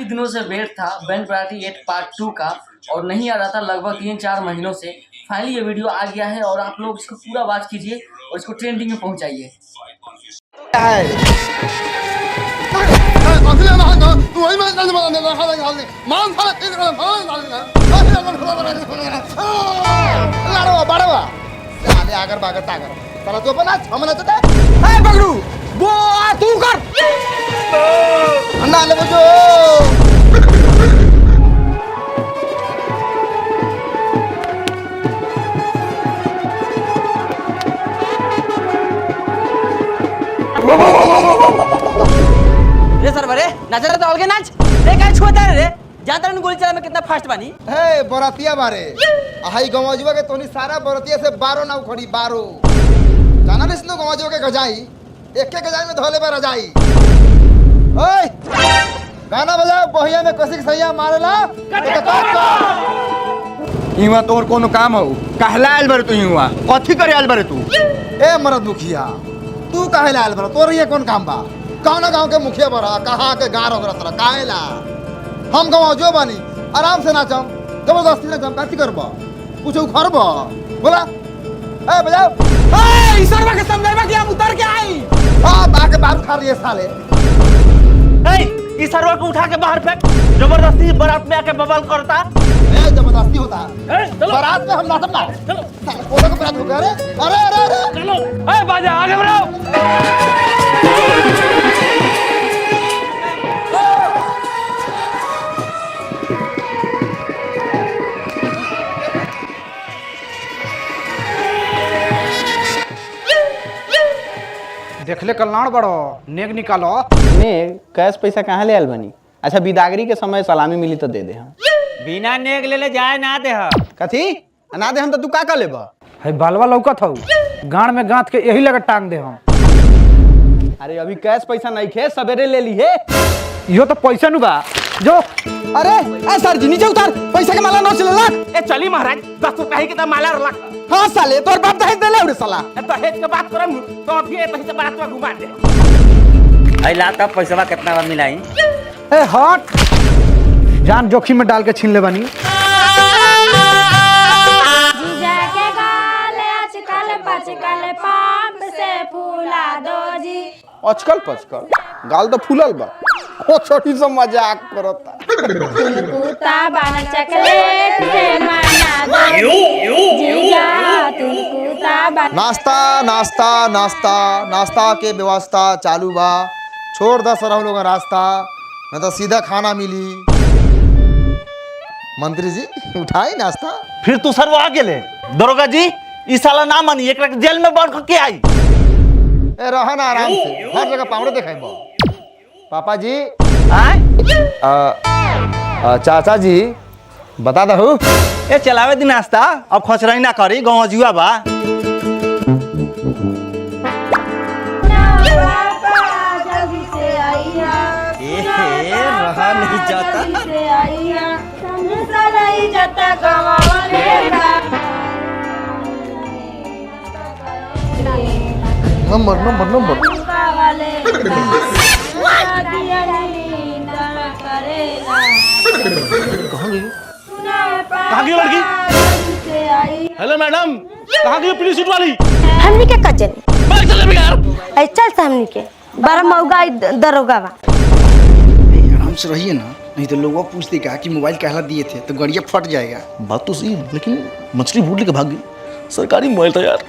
काफ़ी दिनों से वेट था बैंड पार्टी 8 पार्ट 2 का और नहीं आ रहा था लगभग 3-4 महीनों से। फाइनली ये वीडियो आ गया है और आप लोग इसको पूरा वॉच कीजिए और इसको ट्रेंडिंग में पहुंचाइए। आगर बागर तागर चला तो पण आज हमला तर ए बगडू बो तू कर अन्ना ले बजो रे सर बरे नजर तो अलगे नाच रे काय छोटा रे जानता नहीं गोली चला में कितना फास्ट बानी हे बरातिया बारे हाई गवाजुआ के तोनी सारा बरातिया से 12 नाव खड़ी 12 जाना नहीं सुनो गवाजुआ के गजाई एक गजाई में धोले पर रजाई ओए गाना बजाओ बहिया में कसी के सैया मारेला इवा तोर कोनो काम हो कहला आइल बारे तू इवा कथि करे आइल बारे तू ए मरद मुखिया तू काहे आइल बारे तोर ये कौन काम बा कौन गांव के मुखिया बरा कहां के गार होगरा तोरा काहेला हम गवाजो बानी आराम से नाचम जबरदस्ती नाचम काती करबा कुछ उखरबा बोला ए बजाओ ए ईश्वरवा के समझाइबा कि हम उतर के आई हां बाके बाहर खा रही है साले ए ईश्वरवा को उठा के बाहर फेंक जबरदस्ती बारात में आके बवाल करता ए जबरदस्ती होता चलो बारात में हम नाचम ना चलो कोला को बारात हो गया अरे अरे अरे चलो ए बाजा आगे बढ़ो देखले कल्याण बड़ो नेग निकालो नेग कैश पैसा कहाँ ले आल बनी। अच्छा बिदागरी के समय सलामी मिली तो दे दे हम बिना नेग ले जाए ना दे कथी ना दे हम तो तू का कर लेबा है बालवा लौकत हौ गांड में गांठ के यही लगा टांग दे हम। अरे अभी कैश पैसा नहीं खे सवेरे ले ली है यो तो पैसा नु बा जो अरे ए सर जी नीचे उतार पैसा के माला नोच ले लाख ए चली महाराज 10 तो कहीं के तो माला रख हाँ साले तोर बाप दहेज दे ले रे साला दहेज के बात करम तो अभी तही से बारात में घुमा दे आई लाता पैसा कितना बार मिलाई ए हट जान जोखिम में डाल के छीन ले बनी। जीजा के गाले आजकल पचकल पाप से फूला दो जी अचकल पचकल गाल तो फूलल बा ओ छोटी सा मजाक करता कुत्ता बन चॉकलेट से मना दो जीजा तुम कुत्ता बन नाश्ता नाश्ता नाश्ता नाश्ता के व्यवस्था चालू बा छोड़ दस रहो लोग रास्ता नहीं तो सीधा खाना मिली। मंत्री जी उठाई नाश्ता फिर तू सर आ गेले दरोगा जी ई साला ना मानी एकरा के जेल में बंद करके आई ए रहा ना आराम से हर जगह पावड़े दिखाई बा पापा जी चाचा जी बता दहु ए चलावे दिन नाश्ता अब खचराई ना करी गांव जुआ बा रहा नहीं जाता नंबर नंबर नंबर कहाँ गई लड़की हेलो मैडम कहाँ गई पुलिस सीट वाली हमनी के कजन बाइक चले भी यार ऐ चल से हमनी के बड़ा मौगा दरोगा बा आराम से रहिए ना नहीं तो लोग पूछते क्या कि मोबाइल कहला दिए थे तो गड़िया फट जाएगा। बात तो सही लेकिन मछली भूल लेके भाग गई सरकारी मोबाइल था यार।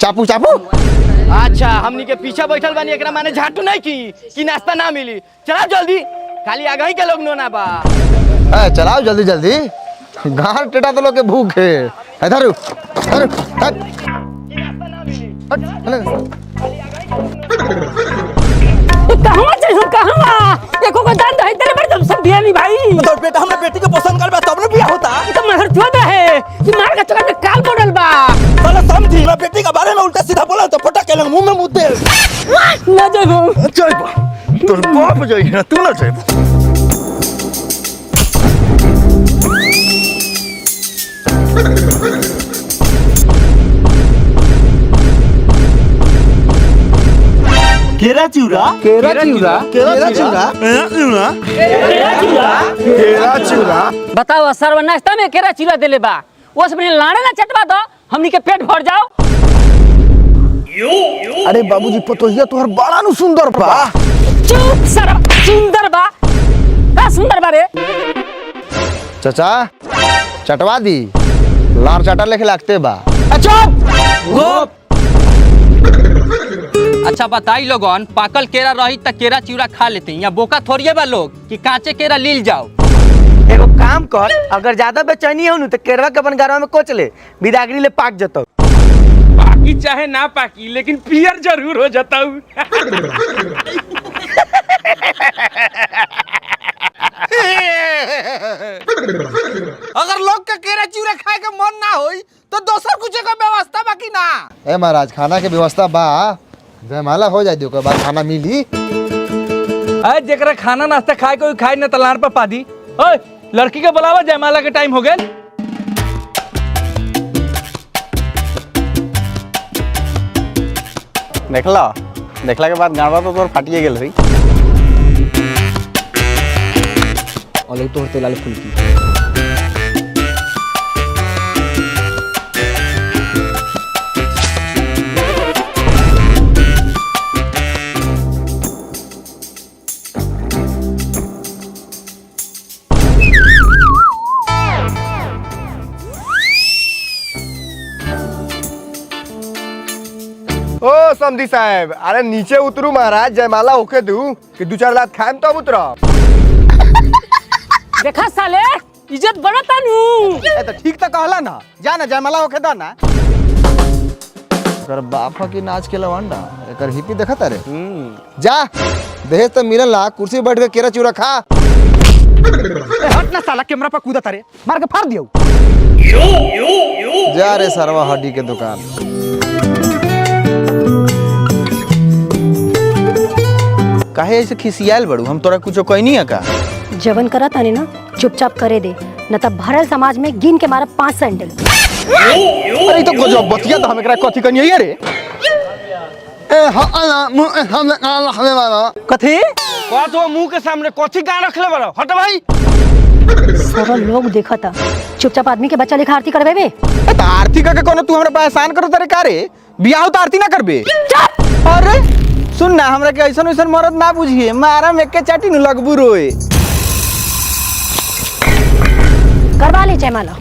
चापू चापू अच्छा हमनी के पीछे बैठल बानी एकरा माने झाटू नहीं की नाश्ता ना मिली चला जल्दी खाली आगे ही के लोग नोना बा ए चलाओ जल्दी जल्दी गार टेटा तो लोग के भूख है इधर इधर कहवा चल कहवा एको को दान दे तेरे पर तुम सब बिया नहीं भाई तो बेटा हमने बेटी को पसंद कर बा तब न बिया होता तो महर चोदा है कि मार का चक्कर में काल मॉडल बा साला समझी मैं बेटी के बारे में उल्टा सीधा बोला तो फटा के मुंह में मुद्दे ना जाबो चल तोर बाप जाई ना तू ना जाई केरा चिवड़ा केरा चिवड़ा केरा चिवड़ा केरा चिवड़ा बताओ सर्व नाश्ता में केरा चिवड़ा देले बा वो सब लाड़े ना चटवा दो हमनी के पेट भर जाओ। अरे बाबूजी पतोहिया तोहर बड़ा नु सुंदर बा। चुप सर्व सुंदर बा का सुंदर बा रे। चाचा चटवा दी लार चाटा लेके लागते बा। अच्छा बताई लोगन पाकल केरा रही त केरा चिवड़ा खा लेते या बोका थोड़िए बा लोग कि कांचे केरा लील जाओ। एगो काम कर, अगर ज्यादा बेचैनी हो तो केरवा के अपन घरवा में कोच ले, बिदागरी ले पाक जतो। पाकी चाहे ना पाकी लेकिन पियर जरूर हो जाता हूँ। अगर लोग के केरा चिवड़ा खाए के मन ना होई तो दोसर कुछ के व्यवस्था बाकी ना। ए महाराज खाना के व्यवस्था बा, जयमाला हो जाए ओकर बाद खाना मिली। अरे जेकरा खाना नाश्ता खाए कोई खाए न तलार पर पादी। ओए लड़की के बुलावा जयमाला के टाइम हो गए। देखला के बाद गाड़वा तो तोर फाटिए गेल रही। और तो होते लाल फुल की ओ समधी साहब, अरे नीचे उतरू महाराज, जयमाला होके दू कि 2-4 लात खाएम तब उतरब। देखा साले इज्जत बढ़ता नू। ए तो ठीक त कहला ना, जा ना जयमाला होके दा ना। एकर बाप की नाच के लवंडा एकर हिपी देखत रे। जा दहेज तो मिलल ला, कुर्सी बैठ के केरा चिवड़ा खा। हट ना साला, कैमरा पर कूदा तारे, मार के फाड़ दियो। जा रे सरवा हड्डी के दुकान। काहे ऐसे खिसियाल बड़ू, हम तोरा कुछो कहनी है का? जवन करा ताने ना चुपचाप करे दे, न तब भरल समाज में गिन के मारा 5 सैंडल। अरे तो गजब बतिया तो हम एकरा कथी कहनी है रे? ए हम हमें वाला कथी का तो मुंह के सामने कथी गान रखले बड़ो। हट भाई सब लोग देखा था, चुपचाप आदमी के बच्चा लेखा आरती करबे बे। ए तो आरती का के कोनो तू हमरा पे एहसान करो तारे का रे? बियाह तो आरती ना करबे। अरे सुन ना, हमरा के ऐसन ऐसन मरद ना बुझिए, मारा में के चाटी न लगबू रोए। करवा ले जयमाला।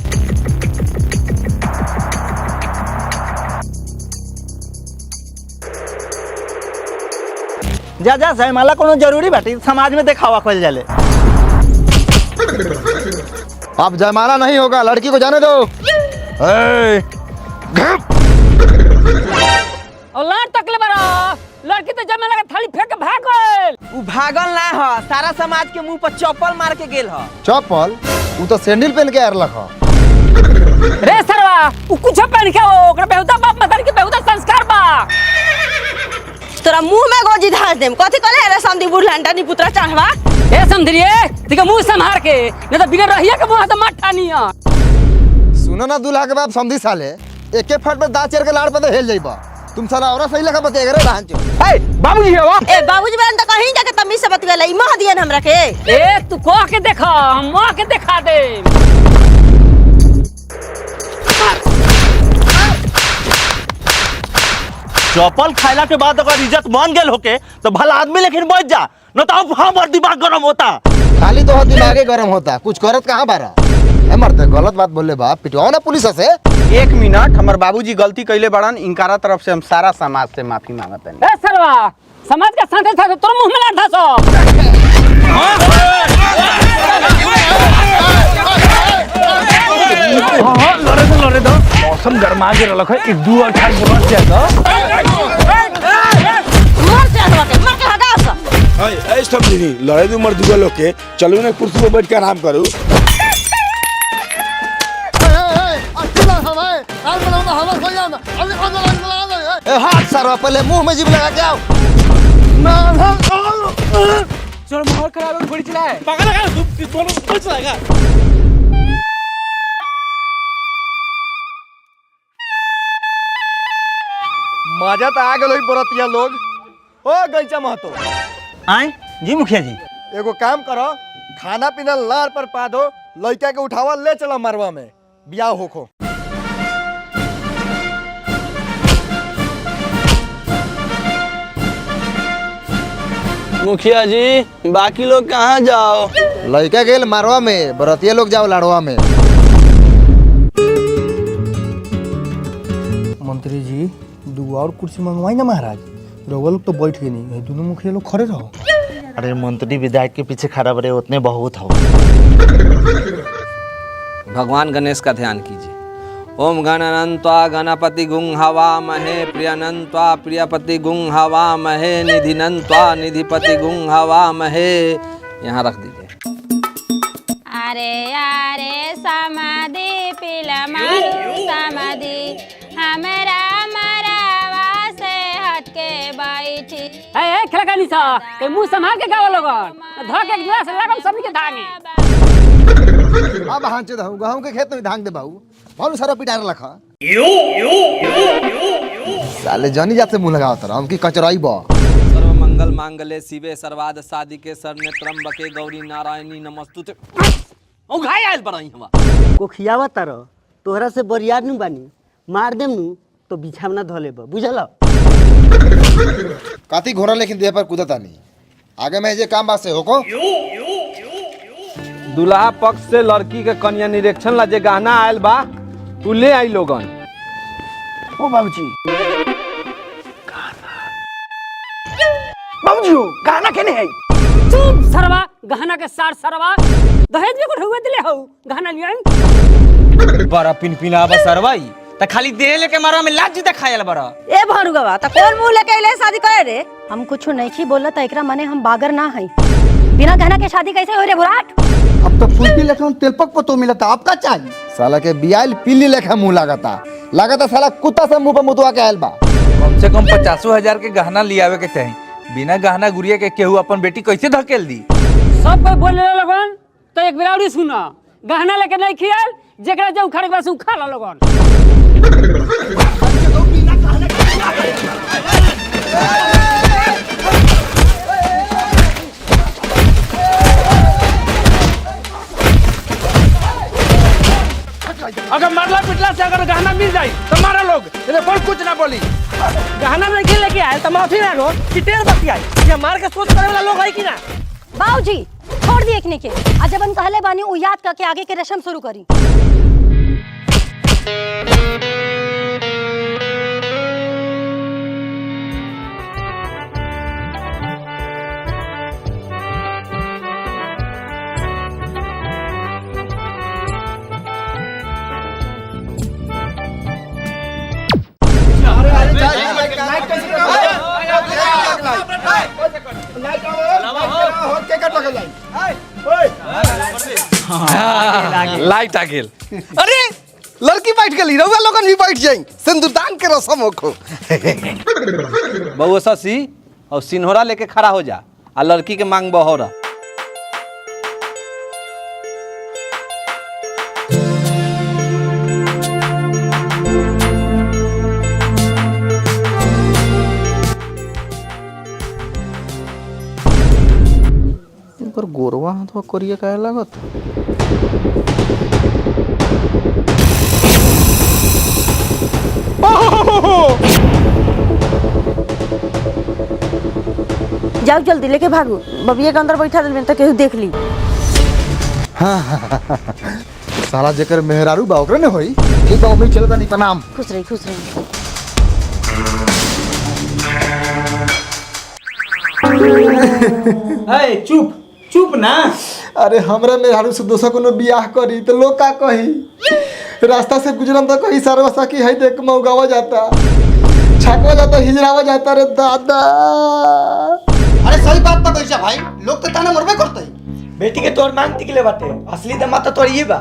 जा जा जयमाला कोनो जरूरी बाटी, समाज में देखावा कइल जाले। अब जयमाला नहीं होगा, लड़की को जाने दो। और लाड़ तकले बड़ा लड़की तो जयमाला के थाली फेंक के भाग गइल। उ भागल ना ह, सारा समाज के मुंह पर चप्पल मार के गेल ह। चप्पल उ तो सैंडल पहन के आरलक ह। रे सरवा उ कुछ पहन के हो, ओकरा बेहुदा बाप मतारी के बेहुदा संस्कार बा। तोरा मुंह में गोजी धास देम, कथी कहले रे समधी बुढ़लांटा नी पुत्रा चाहवा। ए समधिरिए तिके मुंह संभार के, नहीं तो बिगड़ रहिया के मुंह तो मत ठानिया। सुनो ना दूल्हा के बाप समधी साले, एके फट पे दांत चेर के लाड़ पे तो हेल जाइबा। तुम साला और सही लगा बतेगा रे बहन चो। ए बाबूजी है वा। ए बाबूजी बहन तो कहीं जाके तमीज से बत गेलै, मह दियन हमरा के। ए तू कह के देखा, हम मह के दिखा दे। चौपल खाइला के बाद अगर इज्जत मान गेल होके तो भला आदमी लेकिन बच जा, न तो अब हमर दिमाग गरम होता। खाली तो दिमागे गरम होता, कुछ करत कहाँ बारा। ए मरते गलत बात बोले बाप, पिटवाओ ना पुलिस से। 1 मिनट, हमर बाबूजी गलती कइले बड़न, इनकारा तरफ से हम सारा समाज से माफी मांगत हनी। ए सरवा समाज का साथे साथे तोर मुंह में लाठ धासो। लड़े दो मौसम गरमा के रलख है, 1-2 बोलत जा तो मर चाहवा के, मर के हटा सा। ए समझी लड़ाई दू मर दुगो लोग के, चलो ना कुर्सी पे बैठ के आराम करू। हाथ सरवा पहले मुंह में जीभ लगा के आओ। चलो माहौल खराब है, गोली चलाए पागल लगा तू दोनों गोली चलाएगा। मजा तो आ गल बरतिया लोग, ओ गैचा महतो आए जी मुखिया जी। एगो काम करो, खाना पीना लार पर पा दो, लड़का के उठावा ले चलो मरवा में बियाह होखो। मुखिया जी बाकी लोग कहाँ जाओ? लड़का गेल मारवा में, बरतिया लोग जाओ लाड़वा में। मंत्री जी 2 और कुर्सी मंगवाई ना महाराज। रउआ लोग तो बैठ गए नहीं, दोनों मुखिया लोग खड़े रहो। अरे मंत्री विधायक के पीछे खड़ा बड़े उतने बहुत हो। भगवान गणेश का ध्यान कीजिए। ओम गणनन्त्वा गणपति गुं हवा महे प्रियनन्त्वा प्रियपति गुं हवा महे निधिनन्त्वा निधिपति गुं हवा महे। यहाँ रख दीजिए। अरे अरे समाधि पिला मारू समाधि हमरा मरावा से हटके बैठी। ए खेलका निसा के मुंह संभाल के गावा लोगन धर के एक गिलास लागल सबनी के धांगे। अब हांचे दहु गहूं के खेत में धांग दे बाऊ। बहुत सारा पिटार लखा। साले जानी जाते मुंह लगाओ तर हम की कचराई बा। सर्व मंगल मांगल्ये शिवे सर्वार्थ साधिके शरण्ये त्र्यंबके गौरी नारायणी नमस्तुते। ओ घाय आइल बरई हवा को खियावा तारो तोहरा से बरियार नु बानी मार देम नु तो बिछावना धले बा बुझल। काती घोड़ा लेकिन देह पर कूदता नहीं। आगे में जे काम बात से होको। दुल्हा पक्ष से लड़की के कन्या निरीक्षण ला जे गहना आयल बा तू ले आई लोगन। ओ बाबूजी बाबूजी गाना केने है? चुप सरवा गहना के सार सरवा दहेज में को हुए दिले हो गहना लिया। बड़ा पिनपिना बा सरवाई त खाली देह लेके मारवा में लाज जीते खायल बड़ा। ए भरुगवा त कौन मुंह लेके ले शादी करे रे? हम कुछ नहीं की बोलत एकरा माने हम बागर ना हई। बिना गहना के शादी कैसे हो रे बुराट? अब तो फुलपी लेखन तेलपक पतो मिलता, आपका चाहिए? साला के बियाल पिल्ली लेखा मुंह लागता साला कुत्ता से मुंह पे मुतवा के आयल बा। कम से कम 50,000 के गहना लियावे के चाही। बिना गहना गुड़िया के केहू अपन बेटी कैसे धकेल दी? सब कोई बोले लोगन तो एक बिराउरी सुना गहना लेके नहीं खियाल जेकरा जो उखाड़े के बस उखा ला लोगन। अगर मारला पिटला से अगर गहना मिल जाई तो मारा लोग इन्हें कोई कुछ ना बोली। गहना नहीं लेके आए तो माफी मांगो कि टेर बत्ती आई। ये मार के सोच करे वाला लोग है कि ना? बाबूजी छोड़ दिए एकने के आ जब हम कहले बानी उ याद करके आगे के रस्म शुरू करी। लाइट आ गेल। अरे लड़की बैठ गई, रउआ लोगन भी बैठ जाई, सिंदूरदान के रस्म होखो। बहु ससी और सिन्होरा लेके खड़ा हो जा आ लड़की के मांग बहोरा। पर गोरवा हाथ करिए काहे लागत? जाओ जल्दी लेके भागो बबिया के अंदर बैठा दे तो केहू देख ली। साला जेकर मेहरारू बा ओकरे ने होई। ठीक बा उम्मीद चलता नहीं प्रणाम। खुश रही खुश रही। ए चुप चुप ना। अरे हमरा मेहरारू से दोसर कोनो बियाह करी तो लोग का कही? रास्ता से गुजरम तो कही सरवसा की है देख मौगावा जाता, छकवा जाता, हिजरावा जाता रे दादा। अरे सही बात तो कैसा भाई, लोग तो ताना मरबे करते। बेटी के तोर मांग टिकले बाटे, असली दामाद तो तोर ये बा।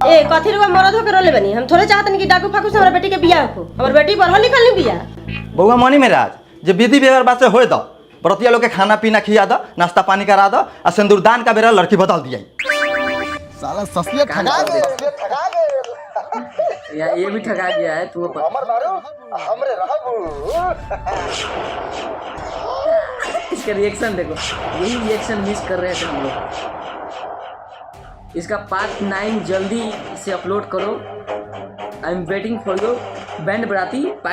ए कथी रे मरद हो के रोले बनी? हम थोड़े चाहतनी कि डाकू फाकू से हमरा बेटी के बियाह हो। हमर बेटी पढ़ल लिखल नहीं बिया। बउआ मनी महाराज जे विधि व्यवहार बात से होए दो, बरतिया लोग के खाना पीना खिया दो, नाश्ता पानी करा दो और सिंदूरदान का बेरा लड़की बदल दिया। साला ससलिया ठगा गए। यार ये भी ठगा गया है तू इसका रिएक्शन देखो, यही रिएक्शन मिस कर रहे थे हम लोग। इसका पार्ट 9 जल्दी से अपलोड करो। I am waiting for you band बराती।